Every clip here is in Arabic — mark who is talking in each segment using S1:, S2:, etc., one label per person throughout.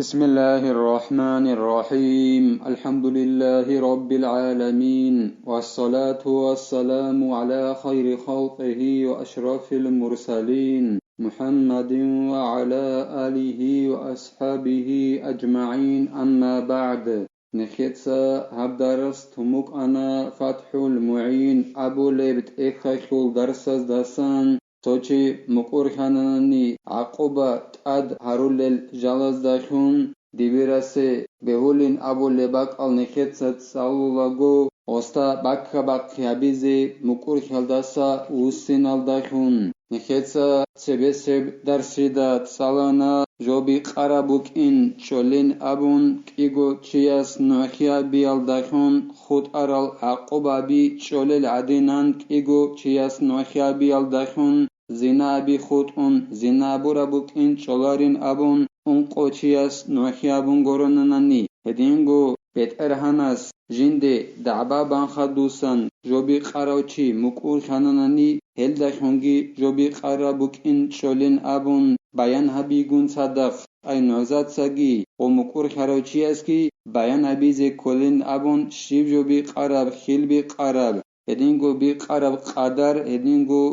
S1: بسم الله الرحمن الرحيم الحمد لله رب العالمين والصلاة والسلام على خير خلقه وأشرف المرسلين محمد وعلى آله وأصحابه أجمعين أما بعد نخيتسا هبدرس تموك أنا فتح المعين أبو لبت إخيخول درسز دسان توچی مقرخانانی عقوبة تاد هارولل جالز داخون دیویراسه بهولین ابو لباک al نخیتسat سالولاگو اوستا باکا باکی هبیزی مقرخالداسا ووسین aldاخون نخیتسا سبسب درسیدات سالانا جوبی قرابوک این چولین ابون کیگو چیاس نوخیا بی aldاخون خود ارال عقوبة بی چولل عدینان کیگو چیاس نوخیا بی aldاخون زنا بی خود اون زنا بورا بوک این چولارین ابون اون قوچیاس نوخیابون گروننانی هدینگو بیت ارهاناس جنده دعبا بانخدوسان جوبی قراوچی مکور خاننانی هل دخونگی جوبی قرا بوک این چولین ابون بیان هبیگون صدق ای نوزاد سگی و مکور خراوچی است کی بیان هبیز کلین ابون شیب جوبی قراب خیل بی قراب هدینگو بی قراب قدر هدینگو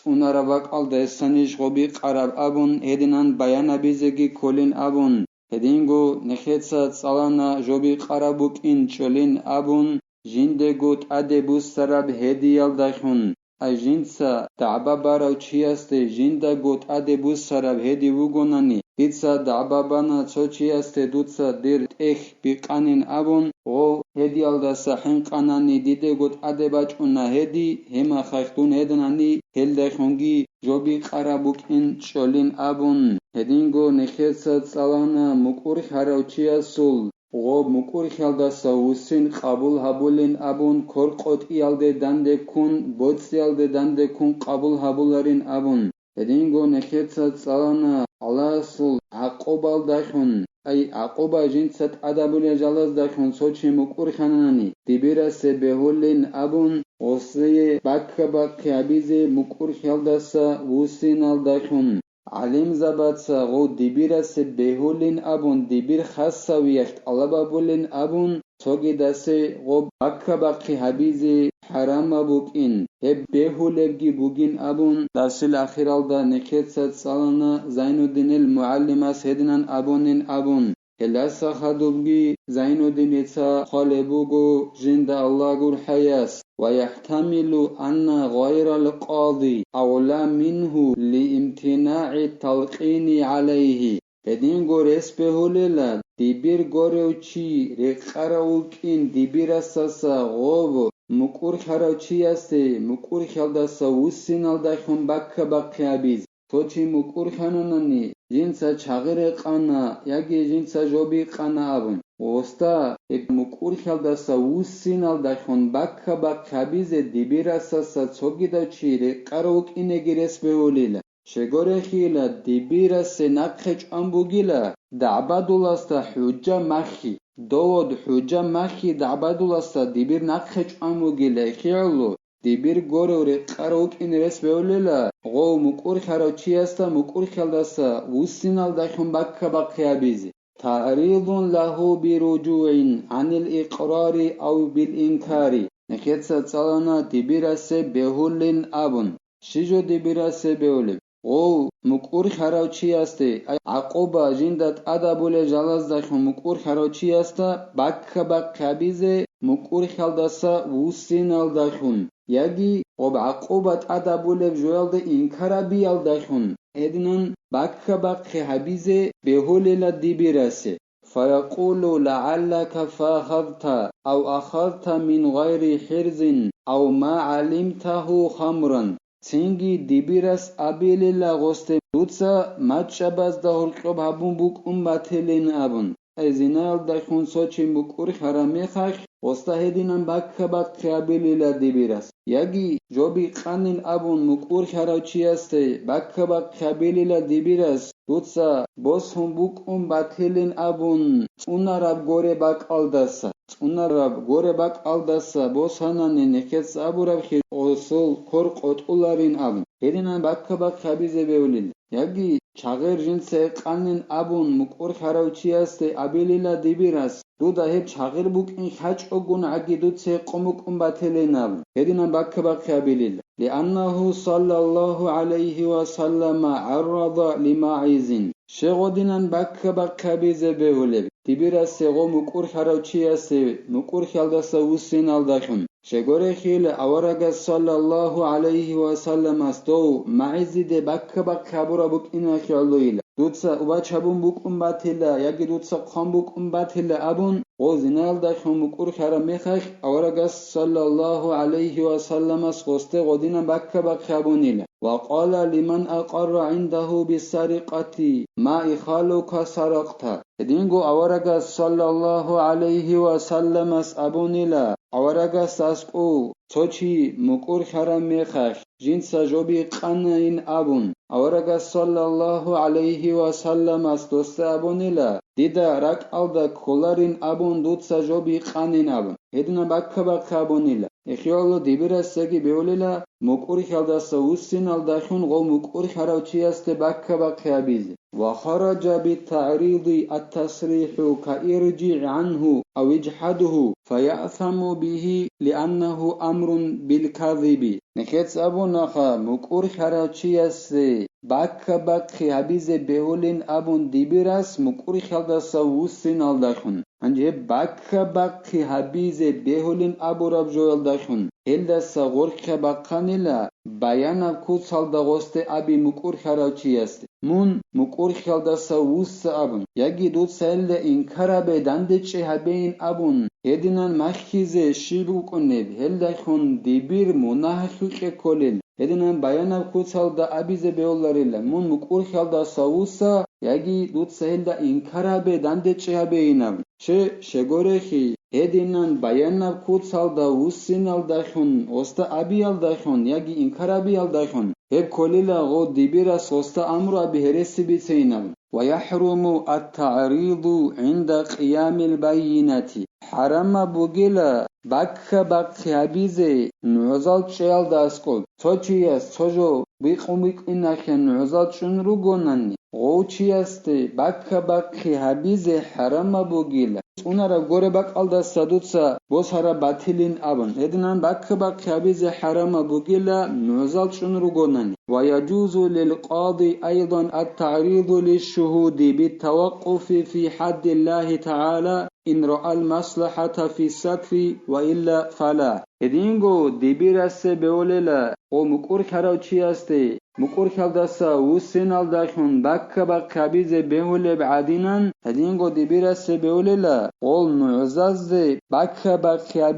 S1: اوناراباک aldaysanış gobi qarab abun hedinan bayana bizegi kolin abun hedingo nekhetsa salana jobi qarabuk in cholin abun jinde gut adebus sarab hediyal dakhun ajinsa da'ba baraw chiaste jinda gut adebus sarab hedi vugonani itsa da'ba bana chochiaste dutsa dir ekh biqanin abun o hediyal da sahin qanani dide gut adebachuna hedi hema khaxtun hednani هلدخونگی جوبی قرابوک این چولین ابون هدینگو نخیتسا سالانه مکور خراوچیا سول غوب مکور خالداسا وسین قبول هبولین ابون کور قوتی یالده دنده کن بوتسی یالده دنده کن قبول هبولارین ابون هدینگو نخیتسا سالانه الله سول عقوبال دخون ای عقوبه جنست ادبولی جالز دخون سوچی مکور خانانی دیبیرسه بهولین ابون اوسیه باکا باکی عبیزه مکور خالداسا وسین aldاخون علم زبادسا غو دیبیرسه بهولین ابون دیبیر خاصا ویخت علبا بولین ابون توگی دسه غو باکا باکی عبیزه حرام بوک این هب بهولبگی بوگین ابون درسل اخیرالدا نکتسات سالانه زینالدین المعلماس هدنان ابونین ابون هلاسا خدوبگی زینالدین ایتا خالبوگو جند الله گر حیاس ويحتمل أن غير القاضي أولى منه لامتناع التلقين عليه بدين غورس بهوللا دبير غوروچي رقراوكين دبير اساسا غوب مقور خراوچي است مقور خلداسا وسينالداخون باكا باقيابيز توچي مقور خانانني جنسا چاغير قانا ياگي جنسا جوبي قانا ابون اوستا مقور خلداسا وسينالداخون باكا باقيابيز دبير اساسا چوگيداچي رقراوكين گرس بهوللا شگورخیلا دیبیرس نقخچ انبوگیلا دعبادولاستا حجه مخی دود حجه مخی دعبادولاستا دیبیر نقخچ انبوگیلا خیالو دیبیر گوروری قروک این رس بیولیلا غو مکور خراوچی استا مکور خلداستا وسینال دخون بکا بقیا بیزی تعریض له برجوع عن الاقرار او بالانکار نکتسا تسالانا دیبیرس بهولین ابون شیجو دیبیرس بیولیم غو مکور خراوچی است عقوبه جندت ادبول جلاز دخون مکور خراوچی است باکا باقیابیزه مکور خلداسا وسینال دخون یگی غب عقوبت ادبول جوالده اینکارا بیال دخون ادنان باکا باقیابیزه بهولل دیبیرسه فيقول لعلك فاخذت او اخذت من غير حرز او ما علمته خمرا Цинги дибирас абилила госте дуца матчабаз да хулқоб хабун бук бателин абун азинал да хун сочи мукур харамехах госта хединан бакка бакки абилила дибирас яги жоби қанин абун мукур харавчи асте бакка бакки абилила дибирас дуца бос хун бук бателин абун унараб горе бак алдаса унараб горе бак алдаса бос ханани некес абураб осол кор қотуларин абун هدینان باکا باک خبیزه بیولید Yagi çağır jinse qanin abun mukur haravçiyaste abilila dibiras duda hep çağır bukin haç ogun agidutse qomuk umbatelenab hedina bakka bakka abilil liannahu sallallahu aleyhi ve sellem arrada lima'izin şeğodinan bakka bakka bize behulev dibiras sego mukur haravçiyase mukur haldasa ussin aldakun Şegore khile avaraga sallallahu aleyhi ve sellem asto maizide bakka bakka bura buk ina khaloila dutsa uba chabun buk umbatilla yagi dutsa qam buk umbatilla abun o zinal da khum kur khara mekhakh avaraga sallallahu aleyhi ve sellem asqoste godina bakka bakka bunila wa qala liman aqarra indahu bisariqati ma ikhaluka saraqta edingo avaraga sallallahu aleyhi ve sellem as abunila Avaraga sasqu sochi mukur haram mekhakh jinsa jobi qanain abun Avaraga sallallahu aleyhi ve sellem astosta abunila dida rak alda kolarin abun dutsa jobi qanin abun hedina bakka bakka abunila Ekhiyolu dibirasagi beolila mukur khaldasa ussin aldakhun go mukur haravchiyaste bakka bakka abizi وخرج بالتعريض التصريح كإرجع عنه أو اجحده فيأثم به لأنه أمر بالكذب نخيت أبو نخا مكور خراشياس باك حبيز بهولين أبون ديبراس مكور خلدس وسين الدخن أنجه باك حبيز بهولين أبو رب جوال دخن هلدس غرق باقانيلا بيانا كوتسال دغوست أبي مكور خراشياس مون مكور خلدس وس أبون يجي دوت سهل إنكارا دندچه هبين أبون هدينان مخيزه شيبو كنب هلدخن ديبير مناحق كولل هدينان بيانا كوتسال دا أبيز بيولاريلا مون مكور خلدس وسا يجي دوت سهل إنكارا دندچه هبين أبون شگورخي هدينان بيانا كوتسال دا وسين الدخن وستا أبي الدخن يجي إنكارا بي الدخن هب كوليلا غو ديبيرا سوستا أمرو أبي هرسي بيتينام ويحرم التعريض عند قيام البينة حرم بوغيلا باك حبيزه نوزال چيال داسكول توچياس توجو بيقوميق إناخن نوزال چنرو گوناني غوچياسته باك حبيزه حرم بوغيلا اونارا گوره باك alda sadutsa bosara batilin abun edinan باك حبيزه حرم بوغيلا نوزال چنرو گوناني ويجوز للقاضي أيضا التعريض للشهود بالتوقف في حد الله تعالى إن رأى المصلحة في السقف وإلا فلا هدينغو ديبيراس بيوليلا ومكور خراوچياسته مكور خالداسا وسينال داخون باك بيزه بيولي بعدينان هدينغو ديبيراس بيوليلا قول معزاز باك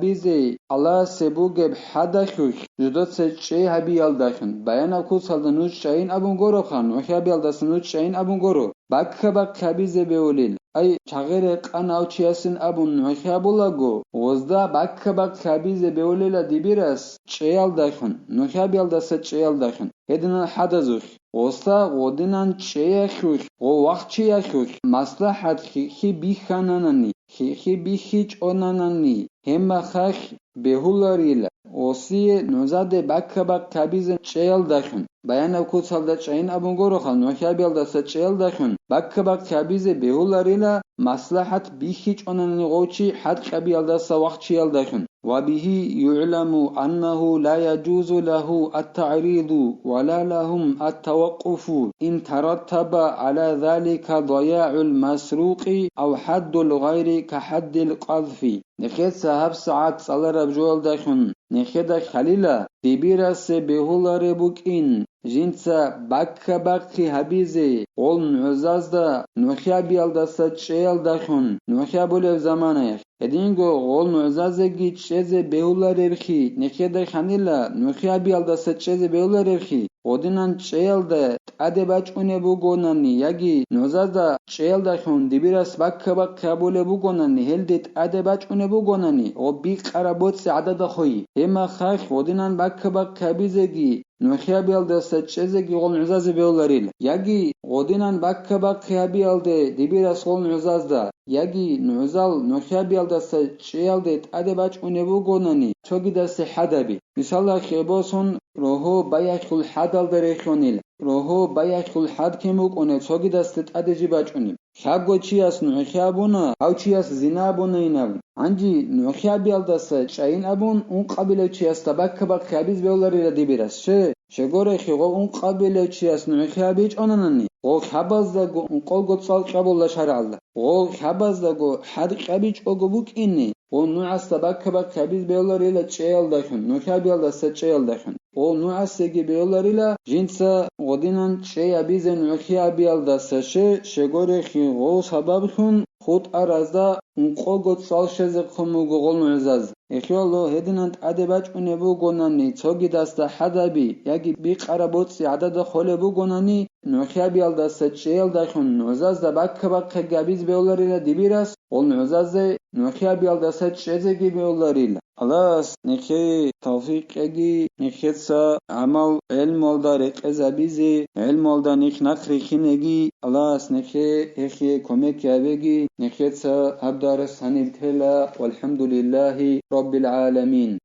S1: بيزه الله سبوغ بحدخوك جدوت سچي هبي يالداخون بيانا كوتسالدا نوچ شاين ابون غورو خان وخيابي يالداسا نوچ شاين ابون غورو باك بيزه بيوليل أي شغير قناو چياسن أبون نخيابولاغو وزدا باك حبيزه بيوليلا ديبيراس چيال داخن نخيابيال داسا چيال داخن هدنا حدزوخ وستا غودنان چيخوخ و وقت چيخوخ مصلحت خي بيخاناناني خي بيخيچ اوناناني هما خخ بهولاريلا وسي نوزاده باك حبيزه چيال داخن بيانا كوتسالدا چاين أبون غورو خان نخيابيال داسا چيال داخن باك حبيزه بهولاريلا مصلحت بيخيچ اوناناني غوچي حد قبيال داسا وقت چيال داخن وبه يعلم أنه لا يجوز له التعريض ولا لهم التوقف إن ترتب على ذلك ضياع المسروق أو حد الغير كحد القذف نخيد صاحب ساعات صلر بجوال داخن نخيد خليلا ديبيراس بهولار بوكين جنسا باك حبيزه قول نعزازدا نخيابيال داسا چيال داخن نخيابولي زمانه هدينغو قول نعزازگي چيزه بهولار رخي نخيد خليلا نخيابيال داسا چيزه بهولار رخي ودينان چيال دا تاده بچونه بوگوناني يگي نعزازدا چيال داخن ديبيراس باك حبولي بوگوناني هل ديت تاده بچونه بوگوناني و بي قرابوت عدد خوي هما خاخ ودينان باك حبيزگي نخيابيال داسا چيزگي قول نعزاز بهولاريل يگي ودينان باك حبيال دا ديبيراس قول نعزازدا يگي نعزال نخيابيال داسا چيال دا تاده بچونه بوگوناني چوگي داسا حدبي مثالا خيبوسون روحو بايخل حدال دريخونيل roho bayakul had kemukone tsogidastet adeji bachuni Xagochias nuxiabuna auchias zinabuna inav anji nuxiabialdas chain abun un qabilechias tabakba khabiz beolari radibiras შეგორე ხიღო un qabilechias nuxiabi chonanani o khabazdago un qolgo tsalqabolla sharalda o khabazdago had qabic ogobukini o nuas tabakba khabiz beolari la chealdashun nuxiabialdas chealdashun o nuasegi beolari la jinsa godinan cheabizen nuxiabialdas შეგორე ხიღო საბაბხუნ ხუთ არაზდა unqogo tsalsheze khumugo golnuezaz ეხიალო ჰედნანტ ადებაჭუნებუ გონანი ცოგიდასდა ჰადაბი იაგი ბიყარაბოცი ადადა ხოლებუ გონანი ნოხიაბიალდას ჭიელდახუნ ნოზაზდა ბაქბაქ გაბიზ ბეოლარილა დიბირას ol ნოზაზე ნოხიაბიალდას ჭეზეგი ბეოლარილა ალას ნიხი თავფიყეგი ნიხეცა ამალ ელმოლდარი ყეზაბიზი ელმოლდა ნიხნახრი ხინეგი ალას ნიხი ეხი კომეკიაბეგი ნიხეცა აბდარას სანიბთელა والحمد لله رب العالمين